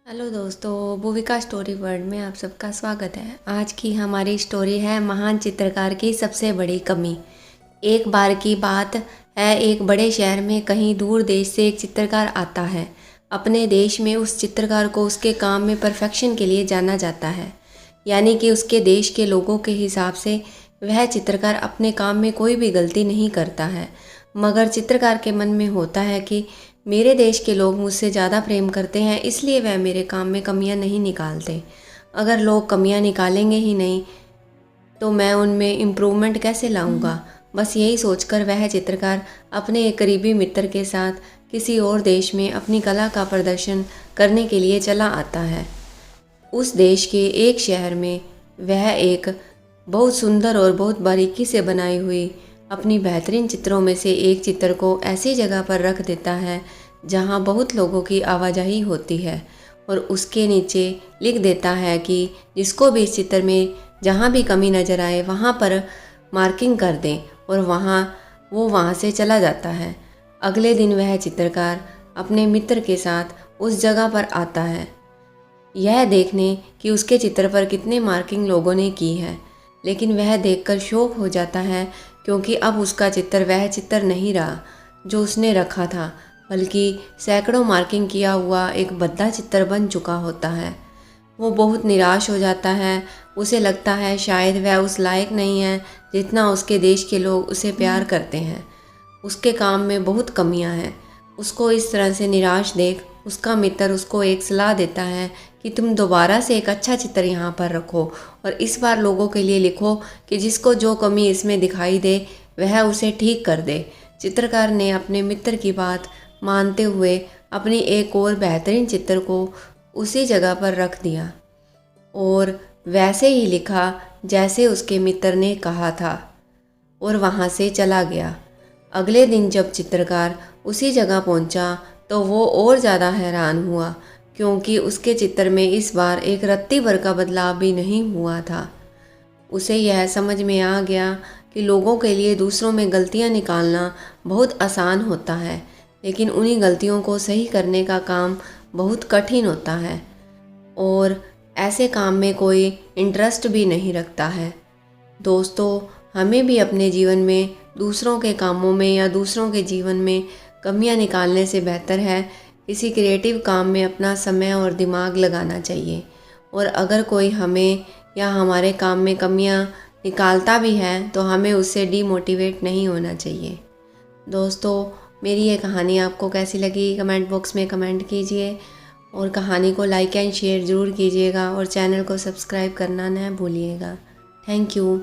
Hello दोस्तों, Bhuvika story world में आप सबका स्वागत है। आज की हमारी स्टोरी है महान चित्रकार की सबसे बड़ी कमी। एक बार की बात है, एक बड़े शहर में कहीं दूर देश से एक चित्रकार आता है। अपने देश में उस चित्रकार को उसके काम में परफेक्शन के लिए जाना जाता है, यानी कि उसके देश के लोगों के हिसाब से वह चित्रकार अपने काम में कोई भी गलती नहीं करता है। मगर चित्रकार के मन में होता है कि मेरे देश के लोग मुझसे ज़्यादा प्रेम करते हैं, इसलिए वह मेरे काम में कमियां नहीं निकालते। अगर लोग कमियां निकालेंगे ही नहीं तो मैं उनमें इम्प्रूवमेंट कैसे लाऊंगा। बस यही सोचकर वह चित्रकार अपने एक करीबी मित्र के साथ किसी और देश में अपनी कला का प्रदर्शन करने के लिए चला आता है। उस देश के एक शहर में वह एक बहुत सुंदर और बहुत बारीकी से बनाई हुई अपनी बेहतरीन चित्रों में से एक चित्र को ऐसी जगह पर रख देता है जहां बहुत लोगों की आवाजाही होती है, और उसके नीचे लिख देता है कि जिसको भी इस चित्र में जहां भी कमी नज़र आए वहां पर मार्किंग कर दें, और वहां से चला जाता है। अगले दिन वह चित्रकार अपने मित्र के साथ उस जगह पर आता है, यह देखने कि उसके चित्र पर कितने मार्किंग लोगों ने की है। लेकिन वह देखकर शॉक हो जाता है, क्योंकि अब उसका चित्र वह चित्र नहीं रहा जो उसने रखा था, बल्कि सैकड़ों मार्किंग किया हुआ एक भद्दा चित्र बन चुका होता है। वो बहुत निराश हो जाता है। उसे लगता है शायद वह उस लायक नहीं है जितना उसके देश के लोग उसे प्यार करते हैं। उसके काम में बहुत कमियां हैं। उसको इस तरह से निराश देख उसका मित्र उसको एक सलाह देता है कि तुम दोबारा से एक अच्छा चित्र यहाँ पर रखो, और इस बार लोगों के लिए लिखो कि जिसको जो कमी इसमें दिखाई दे वह उसे ठीक कर दे। चित्रकार ने अपने मित्र की बात मानते हुए अपनी एक और बेहतरीन चित्र को उसी जगह पर रख दिया और वैसे ही लिखा जैसे उसके मित्र ने कहा था, और वहाँ से चला गया। अगले दिन जब चित्रकार उसी जगह पहुंचा तो वो और ज़्यादा हैरान हुआ, क्योंकि उसके चित्र में इस बार एक रत्ती भर का बदलाव भी नहीं हुआ था। उसे यह समझ में आ गया कि लोगों के लिए दूसरों में गलतियां निकालना बहुत आसान होता है, लेकिन उन्हीं गलतियों को सही करने का काम बहुत कठिन होता है, और ऐसे काम में कोई इंटरेस्ट भी नहीं रखता है। दोस्तों, हमें भी अपने जीवन में दूसरों के कामों में या दूसरों के जीवन में कमियां निकालने से बेहतर है किसी क्रिएटिव काम में अपना समय और दिमाग लगाना चाहिए। और अगर कोई हमें या हमारे काम में कमियां निकालता भी है तो हमें उससे डीमोटिवेट नहीं होना चाहिए। दोस्तों, मेरी ये कहानी आपको कैसी लगी कमेंट बॉक्स में कमेंट कीजिए, और कहानी को लाइक एंड शेयर ज़रूर कीजिएगा, और चैनल को सब्सक्राइब करना न भूलिएगा। Thank you.